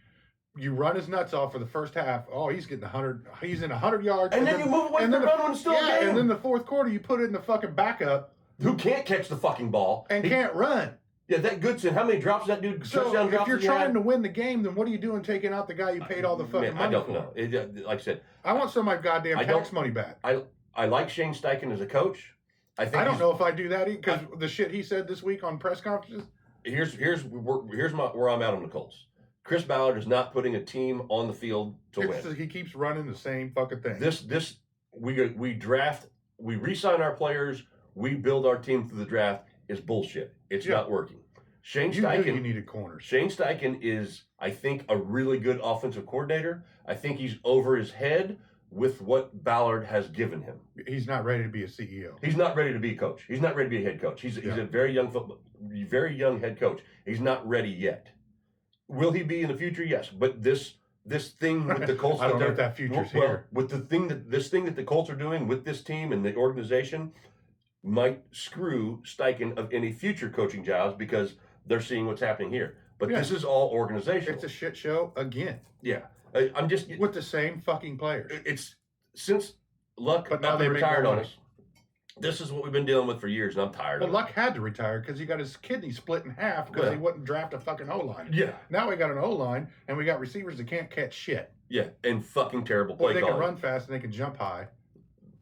You run his nuts off for the first half. Oh, he's getting 100. He's in 100 yards. And then you move away from the run when it's still a game. And then the fourth quarter, you put it in the fucking backup. Who can't catch the fucking ball. And can't run. Yeah, that Goodson, how many drops that dude? So if you're trying to win the game, then what are you doing taking out the guy you paid all the fucking money I don't for? know. Like I said. I want some of my goddamn tax money back. I like Shane Steichen as a coach. I don't know if I do that because the shit he said this week on press conferences. Here's where I'm at on the Colts. Chris Ballard is not putting a team on the field to win. He keeps running the same fucking thing. We draft, we re-sign our players, we build our team through the draft is bullshit. It's not working. Shane Steichen, knew you needed corners. Shane Steichen is, I think, a really good offensive coordinator. I think he's over his head with what Ballard has given him. He's not ready to be a CEO. He's not ready to be a coach. He's not ready to be a head coach. He's a very young head coach. He's not ready yet. Will he be in the future? Yes. But this thing with the Colts, I don't know if that future's here. With this thing that the Colts are doing with this team and the organization might screw Steichen of any future coaching jobs because they're seeing what's happening here. But this is all organizational. It's a shit show again. Yeah. I'm just with the same fucking players. It's since Luck they retired on us. This is what we've been dealing with for years, and I'm tired. Well, Luck had to retire because he got his kidney split in half because he wouldn't draft a fucking O-line. Yeah. Now we got an O-line, and we got receivers that can't catch shit. Yeah, and fucking terrible play calling. They can run fast and they can jump high.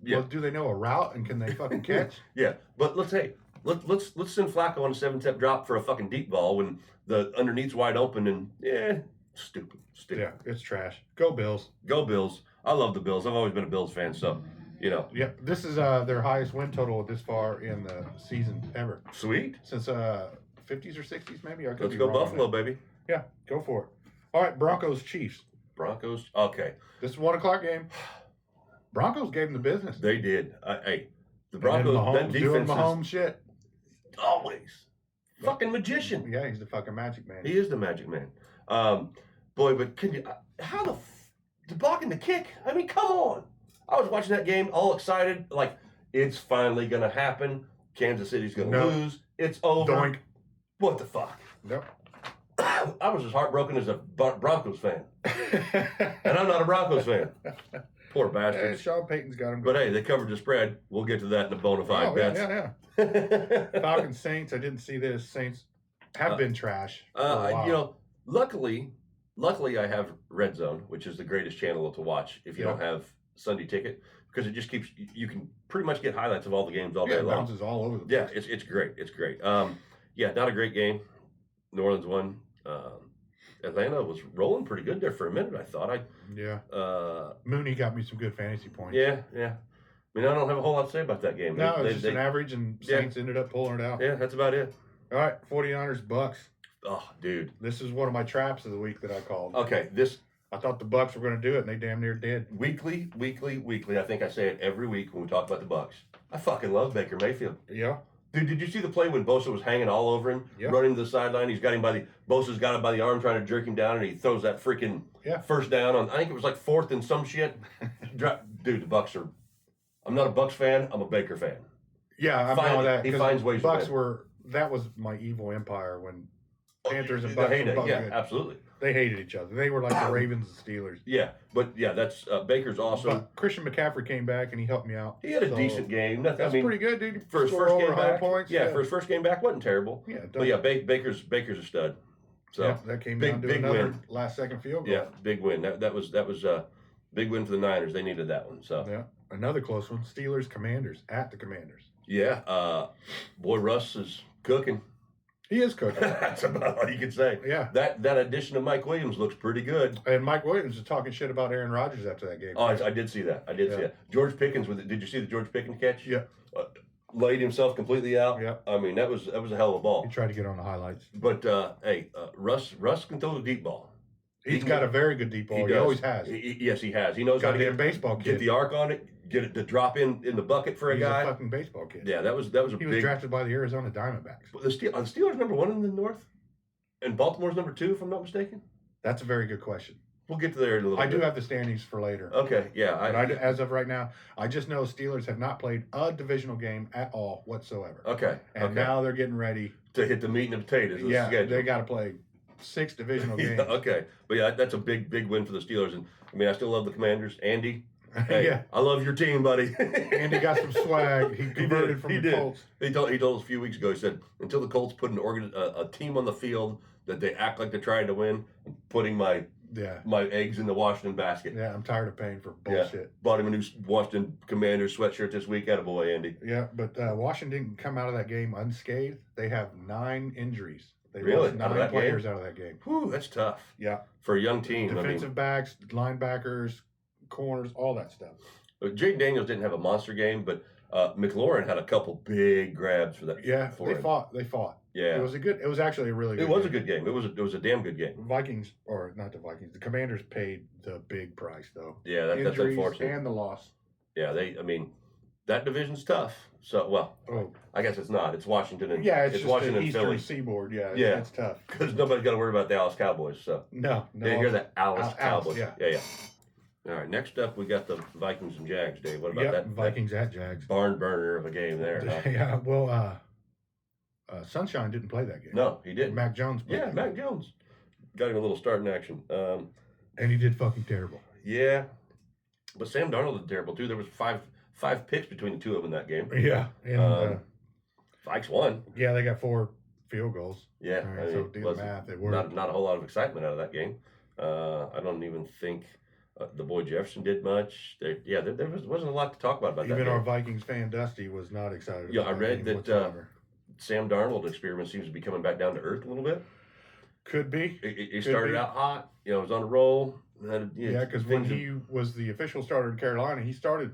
Yeah. Well, do they know a route and can they fucking catch? Yeah, but let's send Flacco on a 7-step drop for a fucking deep ball when the underneath's wide open and stupid. Yeah, it's trash. Go Bills. Go Bills. I love the Bills. I've always been a Bills fan, so Yeah, this is their highest win total this far in the season ever. Sweet. Since 50s or 60s maybe. Let's go Buffalo, baby. Yeah, go for it. All right, Broncos Chiefs. Broncos. Okay. This is a 1:00 game. Broncos gave them the business. They did. The Broncos. Mahomes doing Mahomes shit. Always. Fucking magician. Yeah, he's the fucking magic man. He is the magic man. Boy, but can you? How the blocking the kick? I mean, come on! I was watching that game, all excited, like it's finally gonna happen. Kansas City's gonna lose. It's over. Doink. What the fuck? Nope. I was as heartbroken as a Broncos fan, and I'm not a Broncos fan. Poor bastards. Sean Payton's got him. But hey, they covered the spread. We'll get to that in the bona fide bets. Yeah. Falcons Saints. I didn't see this. Saints have been trash. Luckily, I have Red Zone, which is the greatest channel to watch if you don't have Sunday Ticket, because it just keeps you can pretty much get highlights of all the games all day long. It bounces all over the place. Yeah, it's great. It's great. Not a great game. New Orleans won. Atlanta was rolling pretty good there for a minute, I thought. Mooney got me some good fantasy points. Yeah. I mean, I don't have a whole lot to say about that game. No, it's just an average, and Saints ended up pulling it out. Yeah, that's about it. All right, 49ers Bucks. Oh, dude. This is one of my traps of the week that I called. Okay, I thought the Bucks were going to do it, and they damn near did. Weekly. I think I say it every week when we talk about the Bucks. I fucking love Baker Mayfield. Yeah. Dude, did you see the play when Bosa was hanging all over him, running to the sideline? Bosa's got him by the arm, trying to jerk him down, and he throws that freaking first down on. I think it was like fourth and some shit. Dude, the Bucks are. I'm not a Bucks fan. I'm a Baker fan. Yeah, I know that. He finds ways. Bucks were. That was my evil empire when Panthers and Bucks. Yeah, absolutely. They hated each other. They were like the Ravens and Steelers. Yeah, but that's Baker's awesome. But Christian McCaffrey came back and he helped me out. He had a decent game. That's pretty good, dude. For his first game back, points. Yeah, for his first game back, wasn't terrible. Yeah, but yeah, Baker's a stud. So that came down to another last second field goal. Yeah, big win. That was a big win for the Niners. They needed that one. So yeah, another close one. Steelers Commanders at the Commanders. Yeah, boy, Russ is cooking. He is cooking. That's about all you can say. Yeah. That addition of Mike Williams looks pretty good. And Mike Williams was talking shit about Aaron Rodgers after that game. Oh, I did see that. See that. George Pickens with it. Did you see the George Pickens catch? Yeah. Laid himself completely out. Yeah. I mean, that was a hell of a ball. He tried to get on the highlights. But Russ can throw the deep ball. He's got a very good deep ball. He always has. Yes, he has. He knows how to get baseball kid. Get the arc on it. Get it to drop in the bucket for a guy. He's a fucking baseball kid. Yeah, that was He was drafted by the Arizona Diamondbacks. Are the Steelers number 1 in the North, and Baltimore's number 2, if I'm not mistaken. That's a very good question. We'll get to there in a little bit. I do have the standings for later. Okay, yeah. As of right now, I just know Steelers have not played a divisional game at all whatsoever. Okay. And now they're getting ready to hit the meat and the potatoes. They got to play 6 divisional games. Okay, but yeah, that's a big win for the Steelers, and I mean I still love the Commanders. Andy, hey, I love your team, buddy. Andy got some swag. He converted from the Colts. He told us a few weeks ago. He said until the Colts put a team on the field that they act like they're trying to win, I'm putting my eggs in the Washington basket. Yeah, I'm tired of paying for bullshit. Yeah. Bought him a new Washington Commanders sweatshirt this week. Attaboy, Andy. Yeah, but Washington didn't come out of that game unscathed. They have 9 injuries. They really? lost 9 players out of that game. Whew, that's tough. Yeah. For a young team. Defensive backs, linebackers, corners, all that stuff. Jaden Daniels didn't have a monster game, but McLaurin had a couple big grabs for that. Yeah, they fought. Yeah. It was actually a really good game. It was a good game. It was a damn good game. The Commanders paid the big price, though. Yeah, that's unfortunate. And the loss. Yeah, that division's tough. So, I guess it's not. It's Washington and it's Washington and Eastern Philly. Seaboard. Yeah, it's tough because nobody's got to worry about the Dallas Cowboys. So no. Did you hear that? Dallas Cowboys. Yeah. All right. Next up, we got the Vikings and Jags. Dave, what about that? Vikings at Jags. Barn burner of a game there. Huh? Yeah. Well, Sunshine didn't play that game. No, he didn't. Mac Jones played. Yeah, Mac Jones got him a little starting action. And he did fucking terrible. Yeah, but Sam Darnold did terrible too. There was five picks between the two of them in that game. Yeah, and Vikes won. Yeah, they got 4 field goals. Yeah, so do the math. It worked. Not a whole lot of excitement out of that game. I don't even think the boy Jefferson did much. There wasn't a lot to talk about that. Even our Vikings fan Dusty was not excited. Yeah, I read that Sam Darnold experiment seems to be coming back down to earth a little bit. Could be. He started out hot. Was on a roll. Because when he was the official starter in Carolina, he started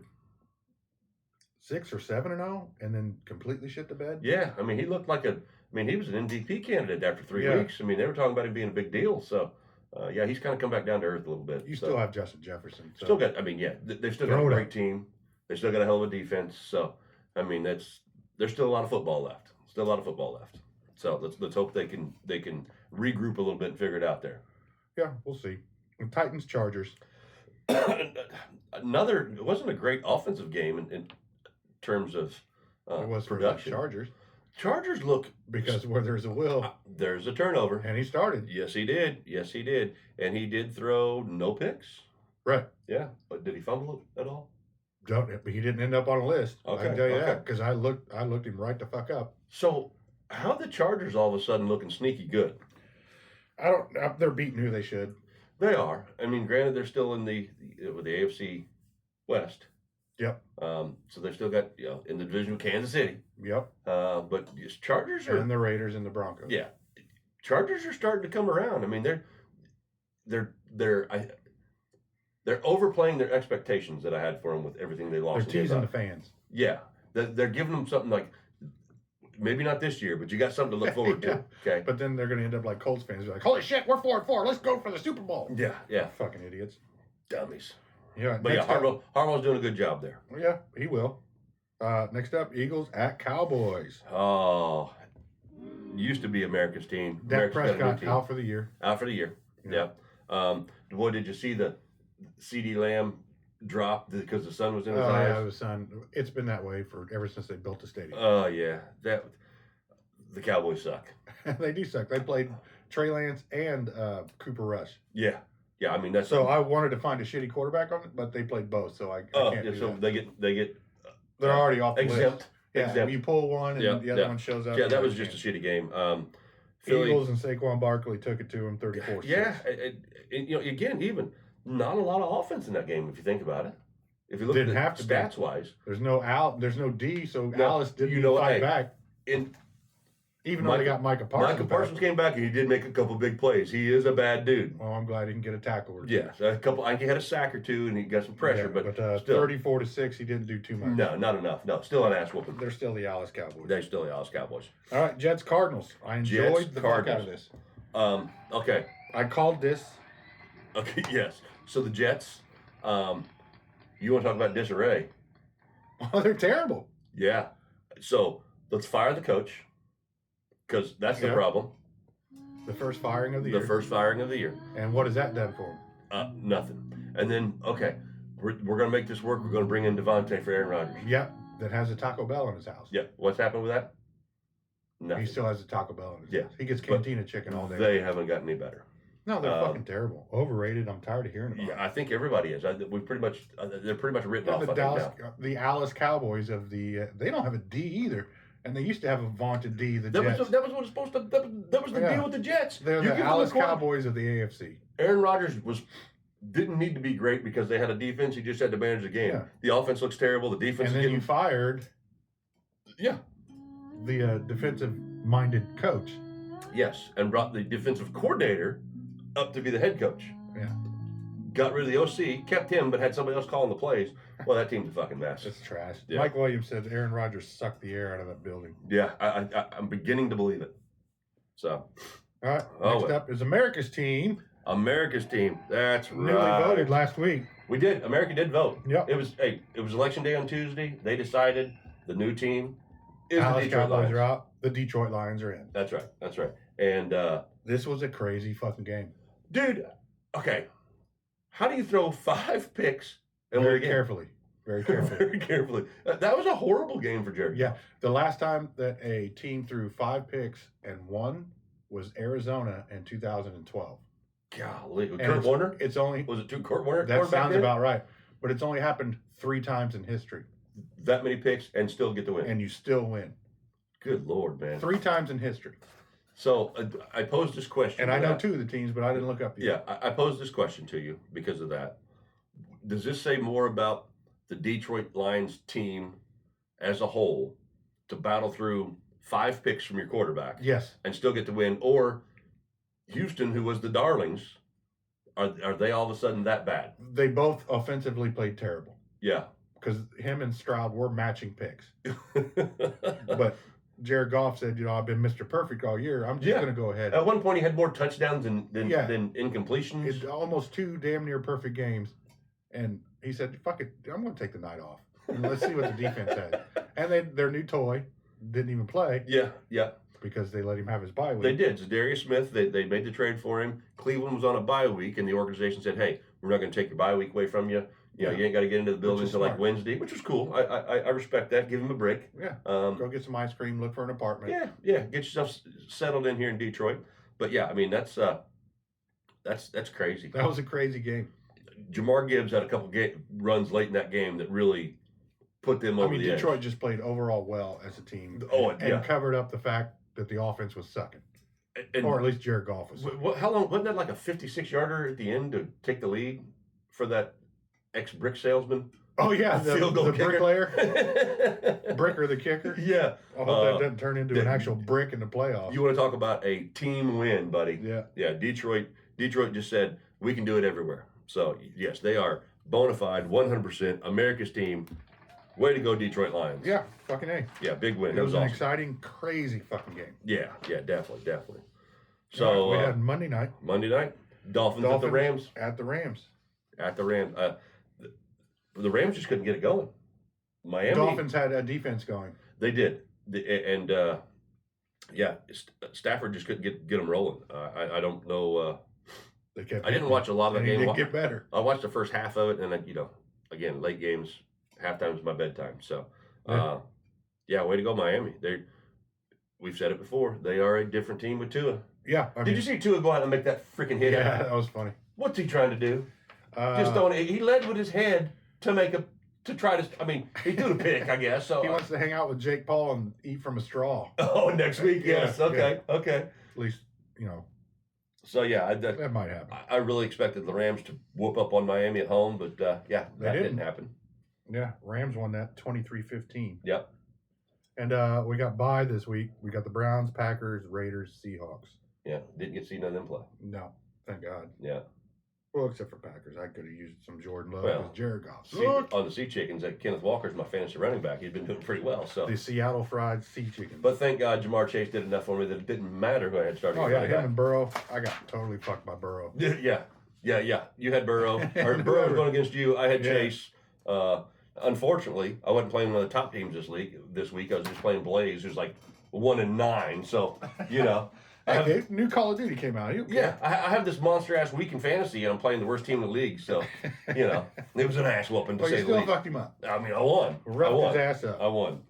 6 or 7-0, and then completely shit the bed. Yeah, he looked like he was an MVP candidate after 3 weeks. They were talking about him being a big deal. So, he's kind of come back down to earth a little bit. You still have Justin Jefferson. So. Still got. They've still got a great team. They still got a hell of a defense. So, there's still a lot of football left. So let's hope they can regroup a little bit and figure it out there. Yeah, we'll see. The Titans, Chargers. It wasn't a great offensive game in terms of It was for the production. Chargers Chargers look because where there's a will, there's a turnover. and he started. Yes, he did. Yes, he did. And he did throw no picks. Right. Yeah. But did he fumble it at all? He didn't end up on a list. I Okay, can tell you okay. that because I looked him right the fuck up. So how the Chargers all of a sudden looking sneaky good? They're beating who they should. They are. I mean, granted, they're still in the AFC West. Yep. So they've still got in the division with Kansas City. Yep. But Chargers are And the Raiders and the Broncos. yeah. Chargers are starting to come around. I mean, they're overplaying their expectations that I had for them with everything they lost. They're teasing the fans. Yeah, they're giving them something like maybe not this year, but you got something to look forward Yeah. to. Okay. But then they're going to end up like Colts fans. Be like, holy shit, we're 4-4. Let's go for the Super Bowl. Yeah. Fucking idiots. Dummies. Yeah. But yeah, Harbaugh's doing a good job there. Yeah, he will. Next up, Eagles at Cowboys. Oh, used to be America's team. Dak America's got a new Prescott team. out for the year. Out for the year. Yeah. Boy, did you see the CD Lamb drop because the sun was in his Oh, eyes? yeah, the Sun. It's been that way ever since they built the stadium. Oh yeah, the Cowboys suck. They do suck. They played Trey Lance and Cooper Rush. Yeah. I mean that's So I wanted to find a shitty quarterback on it, but they played both, so I can't do so that. they get They're already off the exempt. list. Yeah, exempt. you pull one and Yeah, the other yeah. one shows up. Yeah, that you was can't. just a shitty game. Philly, Eagles and Saquon Barkley took it to him 34-6. yeah, again, even not a lot of offense in that game if you think about it. If you look Didn't at have the to be. stats wise, There's no D, so No, Alice didn't you know, fight hey, back. in Even though they got Micah Parsons. Micah back. Parsons came back and he did make a couple big plays. He is a bad dude. Well, I'm glad he can get a tackle or two. Yeah, so a couple. I think he had a sack or two and he got some pressure, Yeah, but still, 34-6, he didn't do too much. no, not enough. No, still an ass whooping. They're still the Alice Cowboys. They're still the Dallas Cowboys. All right, Jets Cardinals. I enjoyed Jets, the fuck out of Cardinals. this. Okay, I called this. okay, yes. So the Jets. You want to talk about disarray? Oh, they're terrible. Yeah. So let's fire the coach because that's the Yeah. problem. The first firing of the The year. first firing of the year. And what has that done for them? Nothing. And then okay, we're going to make this work. We're going to bring in Devontae for Aaron Rodgers. Yep, that has a Taco Bell in his house. Yeah. What's happened with that? He Nothing. still has a Taco Bell in his Yeah, house. He gets but cantina chicken all day. They haven't gotten any better. No, they're fucking terrible. Overrated. I'm tired of hearing about Yeah, it. I think everybody is. We pretty much they're pretty much written off. The I think, Dallas, now. the Alice Cowboys of the, they don't have a D either, and they used to have a vaunted D. The Jets. That was what was supposed to. That was the Yeah. deal with the Jets. They're You the give them Alice quarter- Cowboys of the AFC. Aaron Rodgers didn't need to be great because they had a defense. He just had to manage the game. Yeah. The offense looks terrible. The defense And is then you getting fired yeah. the defensive-minded coach. Yes, and brought the defensive coordinator up to be the head coach. Yeah. Got rid of the OC, kept him, but had somebody else calling the plays. Well, that team's a fucking mess. It's trash. Yeah. Mike Williams said Aaron Rodgers sucked the air out of that building. Yeah, I'm beginning to believe it. So, All right, Oh, next well. up is America's team. America's team. That's Newly right. voted last week. We did. America did vote. Yep. It was election day on Tuesday. They decided the new team is the Alice Detroit Cowboys Lions. are out. The Detroit Lions are in. That's right. And This was a crazy fucking game. dude, okay, how do you throw 5 picks and win Very a game? carefully. Very carefully. Very carefully. That was a horrible game for Jerry. Yeah. The last time that a team threw 5 picks and won was Arizona in 2012. Golly, And Kurt Warner. It's only Was it Kurt Warner? that quarterback sounds then? about right, but it's only happened 3 times in history, that many picks and still get the win. and you still win. Good Lord, man. 3 times in history. So I posed this question. And I to know that. 2 of the teams, but I didn't look up the Yeah, I posed this question to you because of that. Does this say more about the Detroit Lions team as a whole to battle through 5 picks from your quarterback Yes. and still get the win, or Houston, who was the darlings, are they all of a sudden that bad? They both offensively played terrible Yeah. because him and Stroud were matching picks. But Jared Goff said, I've been Mr. Perfect all year. I'm just Yeah. going to go ahead. At one point, he had more touchdowns than Yeah. incompletions. It's almost 2 damn near perfect games. And he said, fuck it, I'm going to take the night off. And let's see what the defense has. And their new toy didn't even play. Yeah. because they let him have his bye week. They did. Zadarius Smith, they made the trade for him. Cleveland was on a bye week, and the organization said, "Hey, we're not going to take your bye week away from you. You know, you ain't got to get into the building until like Wednesday," which was cool. I respect that. Give him a break. Yeah. Go get some ice cream. Look for an apartment. Yeah. Get yourself settled in here in Detroit. But yeah, I mean that's crazy. That was a crazy game. Jamar Gibbs had a couple runs late in that game that really put them over the edge. Detroit just played overall well as a team. And covered up the fact that the offense was sucking. Or at least Jared Goff was sucking. How long? Wasn't that like a 56-yarder at the end to take the lead for that ex-brick salesman? Oh, yeah, the bricklayer. Bricker the kicker. Yeah. I hope that doesn't turn into an actual brick in the playoffs. You want to talk about a team win, buddy. Yeah. Yeah, Detroit just said, we can do it everywhere. So, yes, they are bona fide, 100% America's team. Way to go, Detroit Lions. Yeah, fucking A. Yeah, big win. It was an awesome. exciting, crazy fucking game. Yeah, definitely. So we had Monday night. Dolphins at the Rams. At the Rams. The Rams just couldn't get it going. Miami. Dolphins had a defense going. They did. Stafford just couldn't get them rolling. I don't know. I didn't watch a lot of that game. Didn't get better. I watched the first half of it, and again, late games, halftime's my bedtime. So, way to go, Miami. We've said it before. They are a different team with Tua. Yeah. Did you see Tua go out and make that freaking hit? Yeah, that was funny. What's he trying to do? He led with his head to try to. I mean, he threw the pick, I guess. So he wants to hang out with Jake Paul and eat from a straw. Oh, next week, yes. Okay. At least So yeah, that might happen. I really expected the Rams to whoop up on Miami at home, but that didn't happen. Yeah, Rams won that 23-15. Yep. And we got bye this week. We got the Browns, Packers, Raiders, Seahawks. Yeah, didn't get to see none of them play. No, thank God. Yeah. Well, except for Packers. I could have used some Jordan Love Well, because Jared Goff. On the Sea Chickens, Kenneth Walker's my fantasy running back. He's been doing pretty well. So the Seattle Fried Sea Chickens. But thank God Jamar Chase did enough for me that it didn't matter who I had starting. Oh yeah, him and Burrow. I got totally fucked by Burrow. Yeah. You had Burrow. Or Burrow was going against you. I had Chase. Unfortunately, I wasn't playing one of the top teams this week. I was just playing Blaze, who's like 1-9. So new Call of Duty came out. I have this monster ass week in fantasy, and I'm playing the worst team in the league. So, it was an ass whooping to say the least. You still fucked him up. I mean, I won. Roughed his ass up. I won.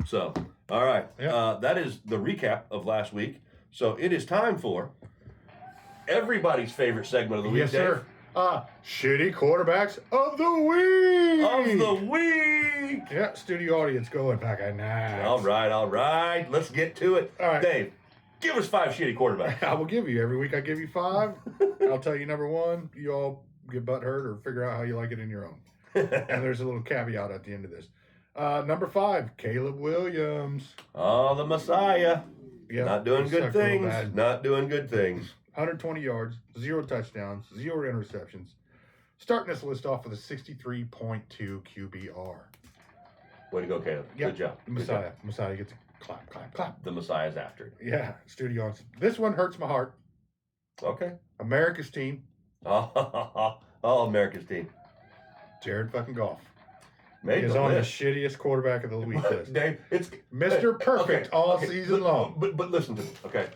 So, all right. Yep. That is the recap of last week. So it is time for everybody's favorite segment of the week. Yes, sir. Shitty quarterbacks of the week. Yeah, studio audience going back at night. All right. Let's get to it. All right. Dave, give us 5 shitty quarterbacks. I will give you. Every week I give you 5. I'll tell you number 1. You all get butthurt or figure out how you like it in your own. And there's a little caveat at the end of this. Number 5, Caleb Williams. Oh, the Messiah. Yeah, Not doing good things. 120 yards, 0 touchdowns, 0 interceptions. Starting this list off with a 63.2 QBR. Way to go, Caleb. Yep. Good job. Messiah gets a clap. The Messiah's after it. Yeah, studio. This one hurts my heart. Okay. America's team. Oh, America's team. Jared fucking Goff. Is on the shittiest quarterback of the week list. Dave, it's Mr. Perfect all season long. But listen to me, okay?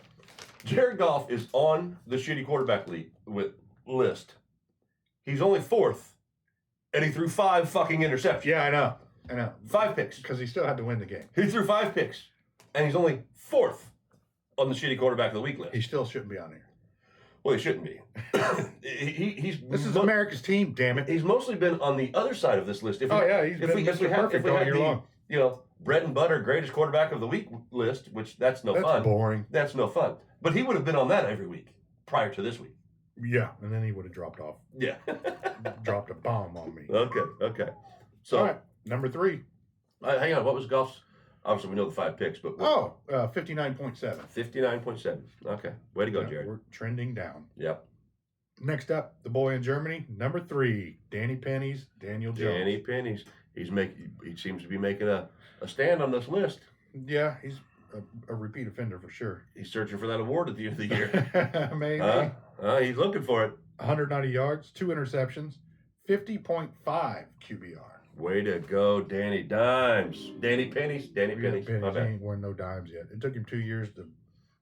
Jared Goff is on the shitty quarterback list. He's only 4th, and he threw 5 fucking interceptions. Yeah, I know. 5 picks. Because he still had to win the game. He threw 5 picks, and he's only 4th on the shitty quarterback of the week list. He still shouldn't be on here. Well, he shouldn't be. This is America's team, damn it. He's mostly been on the other side of this list. He's been Mr. Perfect all year long. Bread and butter greatest quarterback of the week list, which that's no fun. That's boring. That's no fun. But he would have been on that every week prior to this week. Yeah, and then he would have dropped off. Yeah. Dropped a bomb on me. Okay. So, all right, number 3. Hang on, what was Goff's? Obviously, we know the 5 picks, but 59.7. 59.7. Okay, way to go, Jared. We're trending down. Yep. Next up, the boy in Germany, number 3, Daniel Jones. Danny Pennies. He seems to be making a stand on this list. Yeah, he's a repeat offender for sure. He's searching for that award at the end of the year. Maybe. He's looking for it. 190 yards, 2 interceptions, 50.5 QBR. Way to go, Danny Dimes. Danny Pennies. He ain't won no dimes yet. It took him 2 years to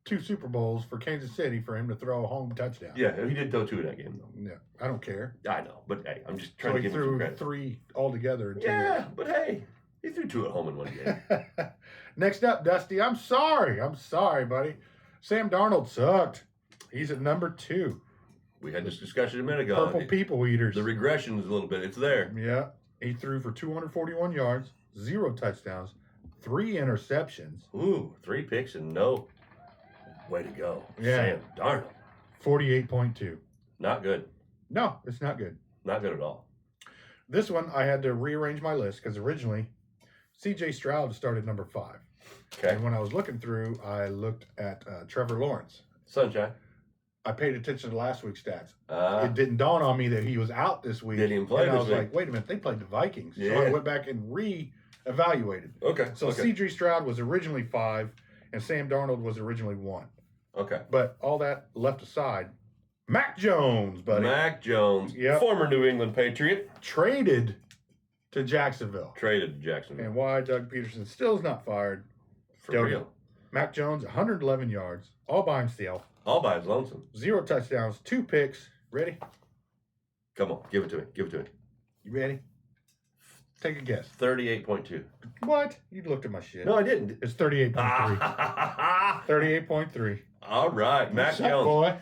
2 Super Bowls for Kansas City for him to throw a home touchdown. Yeah, he did throw 2 in that game, though. Yeah, I don't care. I know, but hey, I'm just trying So to he give him some threw credit. 3 altogether in 2 Yeah, years. but hey, he threw 2 at home in one game. Next up, Dusty. I'm sorry, buddy. Sam Darnold sucked. He's at number 2. We had this discussion a minute ago. Purple people eaters. The regression is a little bit. It's there. Yeah, he threw for 241 yards, 0 touchdowns, 3 interceptions. Ooh, 3 picks and no. Way to go, Yeah. Sam Darnold. 48.2. Not good. No, it's not good. Not good at all. This one, I had to rearrange my list because originally C.J. Stroud started number 5. Okay. And when I was looking through, I looked at Trevor Lawrence. Sunshine. I paid attention to last week's stats. Uh, It didn't dawn on me that he was out this week. Didn't even play and I this was week. like, wait a minute, they played the Vikings. So Yeah. I went back and re-evaluated. okay. So okay. C.J. Stroud was originally 5, and Sam Darnold was originally 1. Okay. But all that left aside, Mac Jones, buddy, Mac Jones, Yep. former New England Patriot, traded to Jacksonville. traded to Jacksonville. And why Doug Peterson still is not fired. For Dope. real. Mac Jones, 111 yards, all by himself, All by his lonesome. 0 touchdowns, 2 picks. Ready? Come on, give it to me. Give it to me. You ready? Take a guess. 38.2. What? You looked at my shit. No, I didn't. It's 38.3. 38.3. All right, Mac You suck, Jones. boy.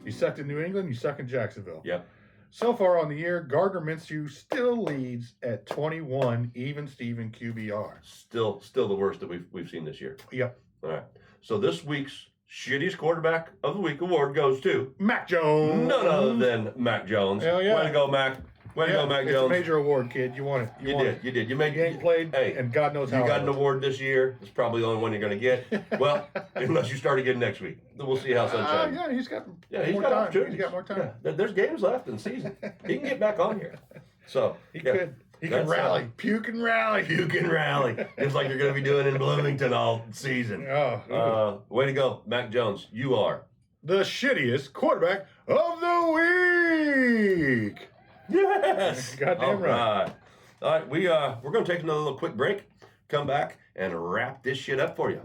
You sucked in New England, you suck in Jacksonville. Yep. So far on the year, Gardner Minshew still leads at 21 even Steven QBR. Still the worst that we've seen this year. Yep. All right. So this week's shittiest quarterback of the week award goes to Mac Jones. none other than Mac Jones. Hell yeah. Way to go, Mac. Way to go, Mac it's Jones. a major award, kid. You want it. You want did. it. You did. You made. You ain't played, Hey, and God knows you how. got an award this year. It's probably the only one you're going to get. Well, unless you start again next week. Then we'll see how Sunshine. Yeah, he's got Yeah, he's more got time. opportunities. He's got more time. Yeah, there's games left in the season. He can get back on here. So He yeah, could. He can That's, rally. Puke and rally. you can rally, just like you're going to be doing in Bloomington all season. Oh, Way to go, Mac Jones. You are. the shittiest quarterback of the week. Yes. Goddamn right. All right. We're going to take another little quick break. Come back and wrap this shit up for you.